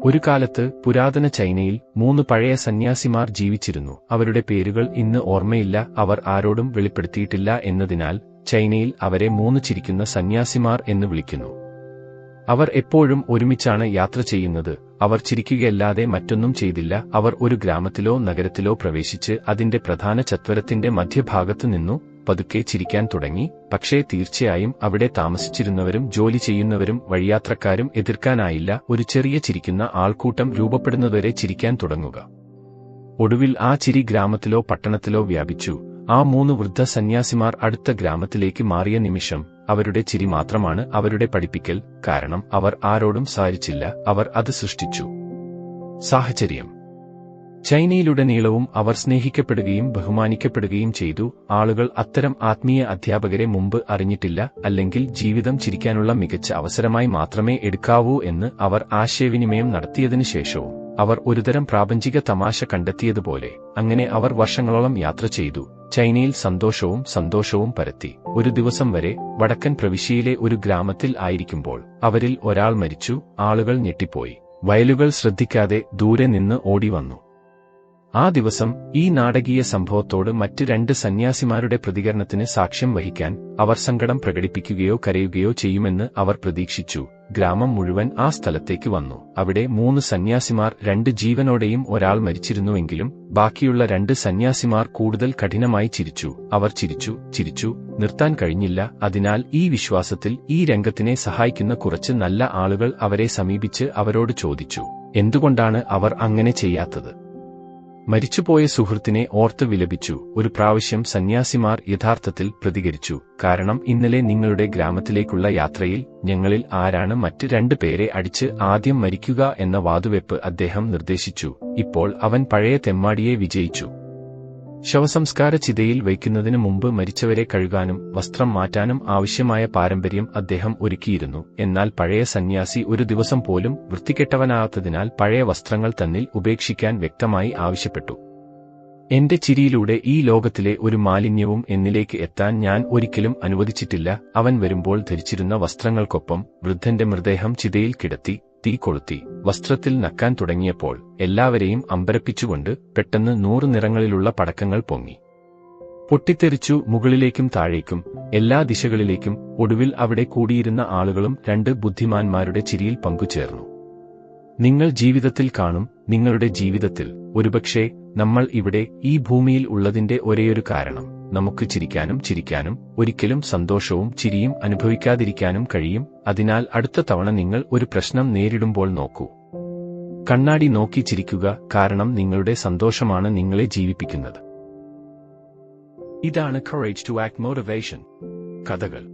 ഒരു കാലത്ത് പുരാതന ചൈനയിൽ 3 പഴയ സന്യാസിമാർ ജീവിച്ചിരുന്നു. അവരുടെ പേരുകൾ ഇന്ന് ഓർമ്മയില്ല. അവർ ആരോടും വെളിപ്പെടുത്തിയിട്ടില്ല എന്നതിനാൽ ചൈനയിൽ അവരെ 3 ചിരിക്കുന്ന സന്യാസിമാർ എന്ന് വിളിക്കുന്നു. അവർ എപ്പോഴും ഒരുമിച്ചാണ് യാത്ര ചെയ്യുന്നത്. അവർ ചിരിക്കുകയല്ലാതെ മറ്റൊന്നും ചെയ്തില്ല. അവർ ഒരു ഗ്രാമത്തിലോ നഗരത്തിലോ പ്രവേശിച്ച് അതിന്റെ പ്രധാന ചത്വരത്തിന്റെ മധ്യഭാഗത്തു നിന്നു പതുക്കെ ചിരിക്കാൻ തുടങ്ങി. പക്ഷേ തീർച്ചയായും അവിടെ താമസിച്ചിരുന്നവരും ജോലി ചെയ്യുന്നവരും വഴിയാത്രക്കാരും എതിർക്കാനായില്ല. ഒരു ചെറിയ ചിരിക്കുന്ന ആൾക്കൂട്ടം രൂപപ്പെടുന്നതുവരെ ചിരിക്കാൻ തുടങ്ങുക. ഒടുവിൽ ആ ചിരി ഗ്രാമത്തിലോ പട്ടണത്തിലോ വ്യാപിച്ചു. ആ 3 വൃദ്ധ സന്യാസിമാർ അടുത്ത ഗ്രാമത്തിലേക്ക് മാറിയ നിമിഷം അവരുടെ ചിരി മാത്രമാണ് അവരുടെ പഠിപ്പിക്കൽ. കാരണം അവർ ആരോടും സഹകരിച്ചില്ല. അവർ അത് സൃഷ്ടിച്ചു. സാഹചര്യം. ചൈനയിലുടനീളവും അവർ സ്നേഹിക്കപ്പെടുകയും ബഹുമാനിക്കപ്പെടുകയും ചെയ്തു. ആളുകൾ അത്തരം ആത്മീയ അധ്യാപകരെ മുമ്പ് അറിഞ്ഞിട്ടില്ല. അല്ലെങ്കിൽ ജീവിതം ചിരിക്കാനുള്ള മികച്ച അവസരമായി മാത്രമേ എടുക്കാവൂ എന്ന് അവർ ആശയവിനിമയം നടത്തിയതിനു ശേഷവും അവർ ഒരുതരം പ്രാപഞ്ചിക തമാശ കണ്ടെത്തിയതുപോലെ. അങ്ങനെ അവർ വർഷങ്ങളോളം യാത്ര ചെയ്തു. ചൈനയിൽ സന്തോഷവും പരത്തി. ഒരു ദിവസം വരെ വടക്കൻ പ്രവിശ്യയിലെ ഒരു ഗ്രാമത്തിൽ ആയിരിക്കുമ്പോൾ അവരിൽ ഒരാൾ മരിച്ചു. ആളുകൾ ഞെട്ടിപ്പോയി. വയലുകൾ ശ്രദ്ധിക്കാതെ ദൂരെ നിന്ന് ഓടിവന്നു. ആ ദിവസം ഈ നാടകീയ സംഭവത്തോട് മറ്റ് 2 സന്യാസിമാരുടെ പ്രതികരണത്തിന് സാക്ഷ്യം വഹിക്കാൻ അവർ സങ്കടം പ്രകടിപ്പിക്കുകയോ കരയുകയോ ചെയ്യുമെന്ന് അവർ പ്രതീക്ഷിച്ചു. ഗ്രാമം മുഴുവൻ ആ സ്ഥലത്തേക്ക് വന്നു. അവിടെ 3 സന്യാസിമാർ 2 ജീവനോടെയും ഒരാൾ മരിച്ചിരുന്നുവെങ്കിലും ബാക്കിയുള്ള 2 സന്യാസിമാർ കൂടുതൽ കഠിനമായി ചിരിച്ചു. അവർ ചിരിച്ചു നിർത്താൻ കഴിഞ്ഞില്ല. അതിനാൽ ഈ വിശ്വാസത്തിൽ ഈ രംഗത്തിനെ സഹായിക്കുന്ന കുറച്ച് നല്ല ആളുകൾ അവരെ സമീപിച്ച് അവരോട് ചോദിച്ചു, എന്തുകൊണ്ടാണ് അവർ അങ്ങനെ ചെയ്യാത്തത്? മരിച്ചുപോയ സുഹൃത്തിനെ ഓർത്ത് വിലപിച്ചു. ഒരു പ്രാവശ്യം സന്യാസിമാർ യഥാർത്ഥത്തിൽ പ്രതികരിച്ചു, കാരണം ഇന്നലെ നിങ്ങളുടെ ഗ്രാമത്തിലേക്കുള്ള യാത്രയിൽ ഞങ്ങളിൽ ആരാണ് മറ്റ് 2 പേരെ അടിച്ച് ആദ്യം മരിക്കുക എന്ന വാതുവെപ്പ് അദ്ദേഹം നിർദ്ദേശിച്ചു. ഇപ്പോൾ അവൻ പഴയ തെമ്മാടിയെ വിജയിച്ചു. ശവസംസ്കാര ചിതയിൽ വയ്ക്കുന്നതിന് മുമ്പ് മരിച്ചവരെ കഴുകാനും വസ്ത്രം മാറ്റാനും ആവശ്യമായ പാരമ്പര്യം അദ്ദേഹം ഒരുക്കിയിരുന്നു. എന്നാൽ പഴയ സന്യാസി ഒരു ദിവസം പോലും വൃത്തികെട്ടവനാകാത്തതിനാൽ പഴയ വസ്ത്രങ്ങൾ തന്നിൽ ഉപേക്ഷിക്കാൻ വ്യക്തമായി ആവശ്യപ്പെട്ടു. എന്റെ ചിരിയിലൂടെ ഈ ലോകത്തിലെ ഒരു മാലിന്യവും എന്നിലേക്ക് എത്താൻ ഞാൻ ഒരിക്കലും അനുവദിച്ചിട്ടില്ല. അവൻ വരുമ്പോൾ ധരിച്ചിരുന്ന വസ്ത്രങ്ങൾക്കൊപ്പം വൃദ്ധന്റെ മൃതദേഹം ചിതയിൽ കിടത്തി തീ കൊളുത്തി. വസ്ത്രത്തിൽ നക്കാൻ തുടങ്ങിയപ്പോൾ എല്ലാവരെയും അമ്പരപ്പിച്ചുകൊണ്ട് പെട്ടെന്ന് 100 നിറങ്ങളിലുള്ള പടക്കങ്ങൾ പൊങ്ങി. പൊട്ടിത്തെറിച്ചു. മുകളിലേക്കും താഴേക്കും എല്ലാ ദിശകളിലേക്കും. ഒടുവിൽ അവിടെ കൂടിയിരുന്ന ആളുകളും 2 ബുദ്ധിമാന്മാരുടെ ചിരിയിൽ പങ്കുചേർന്നു. നിങ്ങൾ ജീവിതത്തിൽ കാണും, നിങ്ങളുടെ ജീവിതത്തിൽ. ഒരുപക്ഷേ നമ്മൾ ഇവിടെ ഈ ഭൂമിയിൽ ഉള്ളതിന്റെ ഒരേയൊരു കാരണം നമുക്ക് ചിരിക്കാനും ഒരിക്കലും സന്തോഷവും ചിരിയും അനുഭവിക്കാതിരിക്കാനും കഴിയും. അതിനാൽ അടുത്ത തവണ നിങ്ങൾ ഒരു പ്രശ്നം നേരിടുമ്പോൾ നോക്കൂ. കണ്ണാടി നോക്കി ചിരിക്കുക, കാരണം നിങ്ങളുടെ സന്തോഷമാണ് നിങ്ങളെ ജീവിപ്പിക്കുന്നത്. ഇതാണ് Courage to Act മോട്ടിവേഷൻ കഥകൾ.